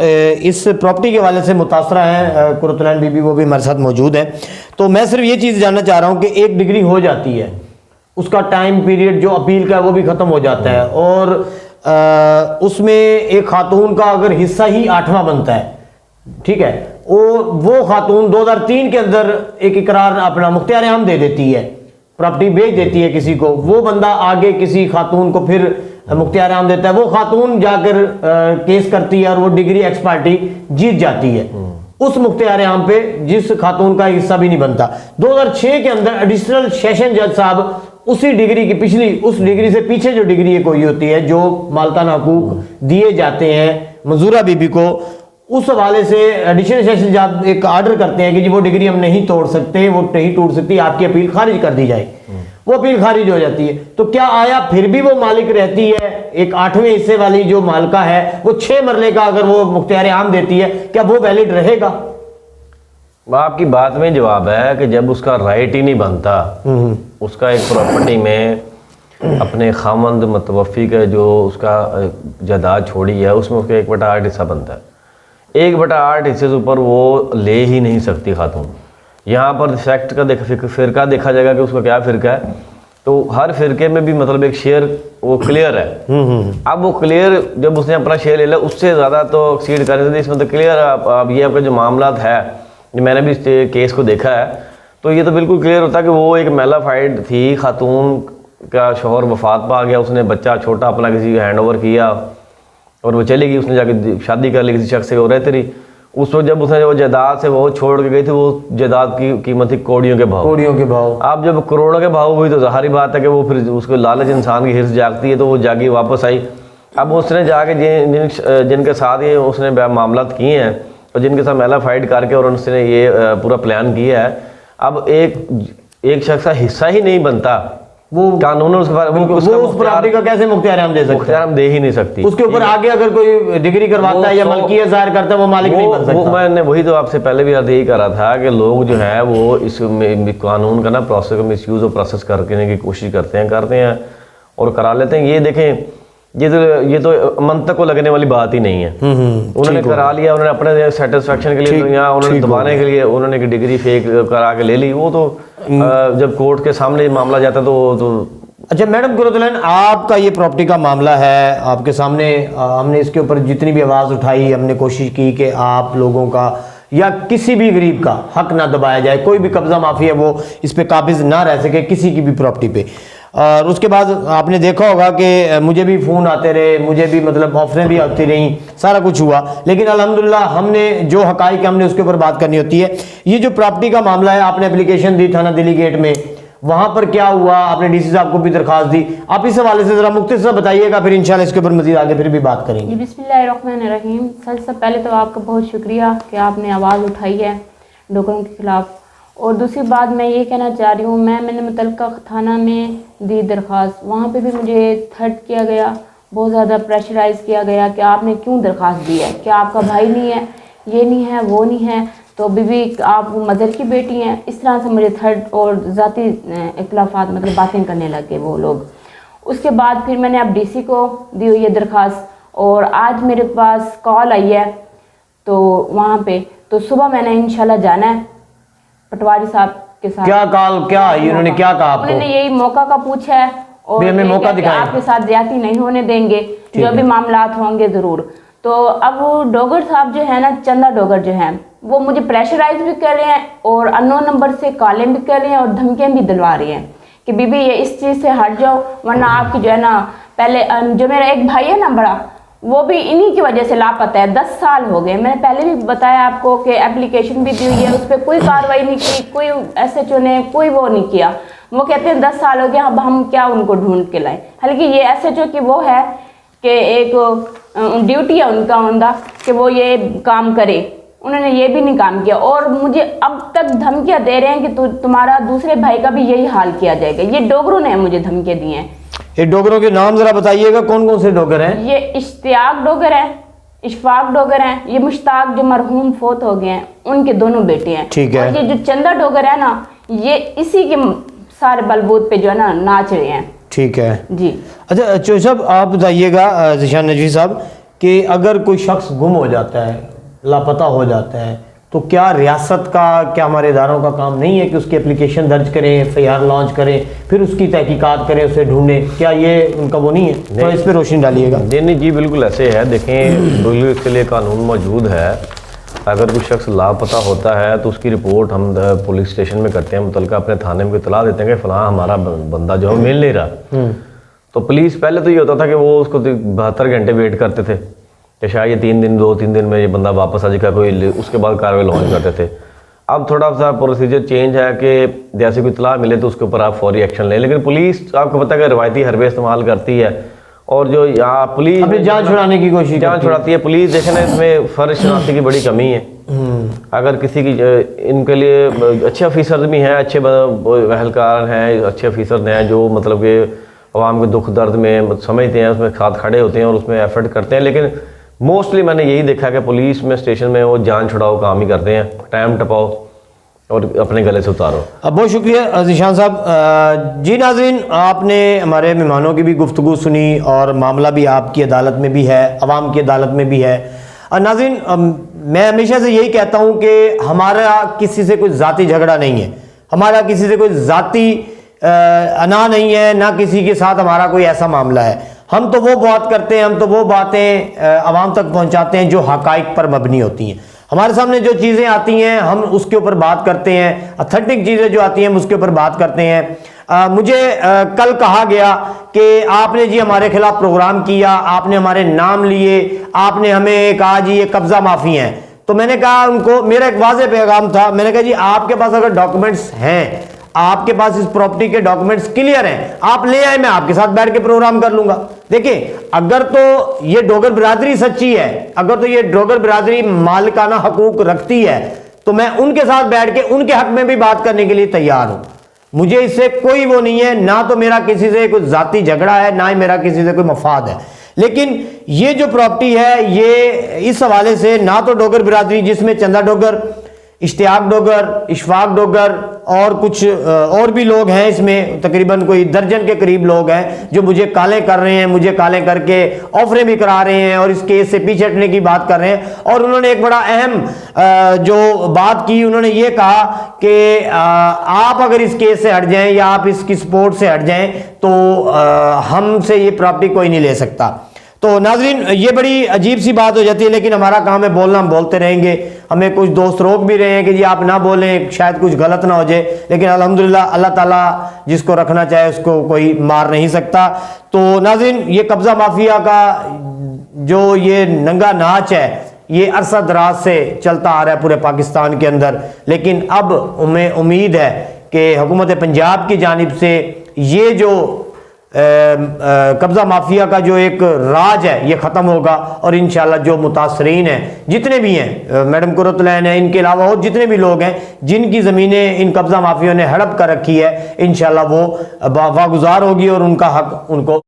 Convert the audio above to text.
इस प्रॉपर्टी के हवाले से मुतासरा हैं कुरतुलैन बीबी, वो भी हमारे साथ मौजूद हैं। तो मैं सिर्फ ये चीज़ जानना चाह रहा हूँ कि एक डिग्री हो जाती है, उसका टाइम पीरियड जो अपील का है वो भी ख़त्म हो जाता है, और उसमें एक खातून का अगर हिस्सा ही 8वां बनता है, ठीक है, वो खातून 2003 के अंदर एक इकरार अपना मुख्तियार आम दे देती है, प्रॉपर्टी बेच देती है किसी को, वो बंदा आगे किसी खातून को फिर मुख्तियार आम देता है, वो खातून जाकर केस करती है और वो डिग्री एक्स पार्टी जीत जाती है उस मुख्तियार आम पे जिस खातून का हिस्सा भी नहीं बनता। 2006 के अंदर एडिशनल सेशन जज साहब उसी डिग्री की पिछली, उस डिग्री से पीछे जो डिग्री कोई होती है जो मालकाना हकूक दिए जाते हैं मंजूरा बीबी को, उस हवाले से एडिशनल सेशन जज एक आर्डर करते हैं कि जी वो डिग्री हम नहीं तोड़ सकते, वो नहीं टूट सकती, आपकी अपील खारिज कर दी जाए। वो अपील खारिज हो जाती है, तो क्या आया फिर भी वो मालिक रहती है, एक 8वें हिस्से वाली जो मालका है वो 6 मरले का अगर वो मुख्तियार आम देती है, क्या वो वैलिड रहेगा? आपकी बात में जवाब है कि जब उसका राइट ही नहीं बनता, उसका एक प्रॉपर्टी में अपने खामंद मतवफ़ी का जो उसका जायदाद छोड़ी है उसमें उसका 1/8 हिस्सा बनता है। 1/8 हिस्से से ऊपर वो ले ही नहीं सकती खातून। यहाँ पर सेक्ट का फ़िरका देखा जाएगा कि उसका क्या फ़िरका है, तो हर फ़िरके में भी मतलब एक शेयर वो क्लियर है। अब वो क्लियर जब उसने अपना शेयर ले लिया उससे ज़्यादा तो एक्सीड करने से इसमें तो क्लियर अब ये आपका जो मामला है, मैंने भी इस केस को देखा है, तो ये तो बिल्कुल क्लियर होता है कि वो एक मेलाफाइड थी, खातून का शौहर वफात पा गया, उसने बच्चा छोटा अपना किसी हैंड ओवर किया और वो चली गई, उसने जाके शादी कर ली किसी शख्स से, वो रहती रही। उस वक्त जब उसने वो जायदाद से वो छोड़ के गई थी, वो जायदाद की कीमत थी कौड़ियों के भाव। अब जब करोड़ों के भाव हुई तो ज़ाहिर बात है कि वो फिर उसको लालच इंसान की हिर्स जागती है, तो वो जागी वापस आई। अब उसने जाके जिनके साथ ये उसने मामला किए हैं और जिनके साथ मेला फाइट करके और उसने ये पूरा प्लान किया है, अब एक शख्स का हिस्सा ही नहीं बनता, वो कानून उसके बारे में उस प्रॉपर्टी का कैसे मुख्तियार आम दे सकता है? मुख्तियार आम दे ही नहीं सकती। उसके ऊपर आगे अगर कोई डिग्री करवाता है या मलकियत जाहिर करता है वो मालिक नहीं बन सकता। मैंने वही तो आपसे पहले भी यही कहा था कि लोग जो है वो इस कानून का ना प्रोसेस का मिसयूज और प्रोसेस करने की कोशिश करते हैं और करा लेते हैं। ये देखें, ये तो मंतक को लगने वाली बात ही नहीं है। उन्होंने करा लिया, उन्होंने अपने सेटिस्फेक्शन के लिए, यहाँ उन्होंने दबाने के लिए उन्होंने एक डिग्री फेक करा के ले ली। वो तो जब कोर्ट के सामने मामला जाता तो अच्छा मैडम कुरतुलैन, आपका ये प्रॉपर्टी का मामला है, आपके सामने हमने इसके ऊपर जितनी भी आवाज़ उठाई, हमने कोशिश की कि आप लोगों का या किसी भी गरीब का हक ना दबाया जाए, कोई भी कब्जा माफी है वो इस पे काबिज ना रह सके किसी की भी प्रॉपर्टी पे। और उसके बाद आपने देखा होगा कि मुझे भी फ़ोन आते रहे, मुझे भी मतलब ऑफरें भी आती रहीं, सारा कुछ हुआ, लेकिन अल्हम्दुलिल्लाह हमने जो हकाइक हमने उसके ऊपर बात करनी होती है। ये जो प्रॉपर्टी का मामला है, आपने एप्लीकेशन दी थाना दिल्ली गेट में, वहाँ पर क्या हुआ, आपने डीसी साहब को भी दरखास्त दी, आप इस हवाले से ज़रा मुख्तसर बताइएगा, फिर इंशाल्लाह इसके ऊपर मज़ीद आगे फिर भी बात करेंगे। बिस्मिल्लाहिर्रहमानिर्रहीम। सबसे पहले तो आपका बहुत शुक्रिया कि आपने आवाज़ उठाई है डोगरों के ख़िलाफ़। और दूसरी बात मैं ये कहना चाह रही हूँ, मैंने मुतल्लिका थाना में दी दरख्वास्त, वहाँ पे भी मुझे थर्ट किया गया, बहुत ज़्यादा प्रेशराइज़ किया गया कि आपने क्यों दरख्वास्त दी है, क्या आपका भाई नहीं है, ये नहीं है, वो नहीं है, तो बीबी आप मदर की बेटी हैं। इस तरह से मुझे थर्ड और ज़ाती इख्तिलाफात मतलब बातें करने लगे वो लोग। उसके बाद फिर मैंने अब डीसी को दी हुई है दरख्वास्त, और आज मेरे पास कॉल आई है तो वहाँ पे तो सुबह मैंने इंशाल्लाह जाना है पटवारी साहब के साथ। क्या उन्होंने क्या कहा आपको? उन्होंने यही मौका का पूछा है और हमें मौका दिखाया, आपके साथ ज्यादती नहीं होने देंगे, जो भी मामलात होंगे ज़रूर। तो अब वो डोगर साहब जो है ना, चंदा डोगर जो है, वो मुझे प्रेशराइज भी कर रहे हैं और अननोन नंबर से कॉलें भी कर रहे हैं और धमकियाँ भी दिलवा रही हैं कि बीबी ये इस चीज़ से हट जाओ, वरना आपकी जो है ना, पहले जो मेरा एक भाई है ना बड़ा, वो भी इन्हीं की वजह से लापता है। 10 साल हो गए, मैंने पहले भी बताया आपको कि एप्लीकेशन भी दी हुई है, उस पर कोई कार्रवाई नहीं की, कोई SHO ने कोई वो नहीं किया। वो कहते हैं 10 साल हो गया, अब हम क्या उनको ढूंढ के लाएं। हालांकि ये SHO की वो है कि एक ड्यूटी है उनका कि वो ये काम करे, उन्होंने ये भी नहीं काम किया। और मुझे अब तक धमकियाँ दे रहे हैं कि तुम्हारा दूसरे भाई का भी यही हाल किया जाएगा। ये डोगरों ने मुझे धमकियाँ दी हैं। ये डोगरों के नाम जरा बताइएगा, कौन कौन से डोगर हैं? ये इश्तियाक डोगर हैं, इशफाक डोगर हैं, ये मुश्ताक जो मरहूम फोत हो गए हैं उनके दोनों बेटे हैं। ठीक है। और ये जो चंदा डोगर है ना, ये इसी के सारे बलबूत पे जो है ना नाच रहे हैं। ठीक है जी। अच्छा चौधरी साहब, आप बताइएगा, ज़िशान नजवी साहब, कि अगर कोई शख्स गुम हो जाता है, लापता हो जाता है, तो क्या रियासत का, क्या हमारे इदारों का काम नहीं है कि उसकी एप्लीकेशन दर्ज करें, FIR लॉन्च करें, फिर उसकी तहकीकात करें, उसे ढूंढें? क्या ये उनका वो नहीं है? तो इस पर रोशनी डालिएगा। नहीं जी, बिल्कुल ऐसे है। देखें, बिल्कुल इसके लिए कानून मौजूद है। अगर कोई शख्स लापता होता है तो उसकी रिपोर्ट हम पुलिस स्टेशन में करते हैं, मुतलका अपने थाने में इतला देते हैं कि फ़लाँ हमारा बंदा जो है मिल नहीं रहा। तो पुलिस पहले तो ये होता था कि वो उसको 72 घंटे वेट करते थे कि शायद ये 2-3 दिन में ये बंदा वापस आ जाएगा, कोई उसके बाद कार्रवाई लॉन्च करते थे। अब थोड़ा सा प्रोसीजर चेंज है कि जैसे कोई इतला मिले तो उसके ऊपर आप फौरी एक्शन लें। लेकिन पुलिस आपको पता है कि रवायती हरबे इस्तेमाल करती है, और जो यहाँ पुलिस अपनी जान छुड़ाने की कोशिश, जान छुड़ाती है पुलिस। देखें ना, इसमें फ़र्ज शनाख्ती की बड़ी कमी है। अगर किसी की इनके लिए अच्छे ऑफिसर भी हैं, अच्छे अहलकार हैं, अच्छे ऑफिसर हैं जो मतलब कि अवाम के दुख दर्द में समझते हैं, उसमें साथ खड़े होते हैं और उसमें एफर्ट करते हैं। लेकिन मोस्टली मैंने यही देखा कि पुलिस में स्टेशन में वो जान छुड़ाओ काम ही करते हैं, टाइम टपाओ और अपने गले से उतारो। बहुत शुक्रिया ज़ीशान साहब। जी नाज़रीन, आपने हमारे मेहमानों की भी गुफ्तगू सुनी और मामला भी आपकी अदालत में भी है, अवाम की अदालत में भी है। नाज़रीन, मैं हमेशा से यही कहता हूँ कि हमारा किसी से कोई ज़ाती झगड़ा नहीं है, हमारा किसी से कोई ज़ाती अना नहीं है, ना किसी के साथ हमारा कोई ऐसा मामला है। हम तो वो बात करते हैं, हम तो वो बातें आवाम तक पहुँचाते हैं जो हक़ाइक़ पर मबनी होती हैं। हमारे सामने जो चीज़ें आती हैं हम उसके ऊपर बात करते हैं, ऑथेंटिक चीज़ें जो आती हैं हम उसके ऊपर बात करते हैं। मुझे कल कहा गया कि आपने जी हमारे खिलाफ प्रोग्राम किया, आपने हमारे नाम लिए, आपने हमें कहा जी ये कब्ज़ा माफ़ी हैं। तो मैंने कहा उनको, मेरा एक वाज़ेह पैगाम था, मैंने कहा जी आपके पास अगर डॉक्यूमेंट्स हैं, आपके पास इस प्रॉपर्टी के डॉक्यूमेंट्स क्लियर हैं, आप ले आए, मैं आपके साथ बैठ के प्रोग्राम कर लूंगा। देखिए, अगर तो ये डोगर बिरादरी सच्ची है, अगर तो ये डोगर बिरादरी मालिकाना हकूक रखती है, तो मैं उनके साथ बैठ के उनके हक में भी बात करने के लिए तैयार हूं। मुझे इससे कोई वो नहीं है, ना तो मेरा किसी से कोई जाती झगड़ा है, ना ही मेरा किसी से कोई मफाद है। लेकिन ये जो प्रॉपर्टी है, ये इस हवाले से ना तो डोगर बिरादरी, जिसमें चंदा डोगर, इश्तियाक डोगर, इशफाक डोगर और कुछ और भी लोग हैं, इसमें तकरीबन कोई दर्जन के करीब लोग हैं जो मुझे काले कर रहे हैं, मुझे काले करके ऑफरें भी करा रहे हैं और इस केस से पीछे हटने की बात कर रहे हैं। और उन्होंने एक बड़ा अहम जो बात की, उन्होंने ये कहा कि आप अगर इस केस से हट जाएं या आप इसकी सपोर्ट से हट जाएं तो हमसे ये प्रॉपर्टी कोई नहीं ले सकता। तो नाजरीन, ये बड़ी अजीब सी बात हो जाती है, लेकिन हमारा काम है बोलना, हम बोलते रहेंगे। हमें कुछ दोस्त रोक भी रहे हैं कि जी आप ना बोलें, शायद कुछ गलत ना हो जाए, लेकिन अल्हम्दुलिल्लाह अल्लाह ताला जिसको रखना चाहे उसको कोई मार नहीं सकता। तो नाजरीन, ये कब्ज़ा माफिया का जो ये नंगा नाच है, ये अरसा दराज से चलता आ रहा है पूरे पाकिस्तान के अंदर। लेकिन अब हमें उम्मीद है कि हुकूमत पंजाब की जानिब से ये जो कब्ज़ा माफिया का जो एक राज है ये ख़त्म होगा और इंशाल्लाह जो मुतासरीन हैं, जितने भी हैं, मैडम कुरतुलैन है, इनके अलावा और जितने भी लोग हैं जिनकी ज़मीनें इन कब्ज़ा माफियों ने हड़प कर रखी है, इंशाल्लाह वो वागुज़ार होगी और उनका हक उनको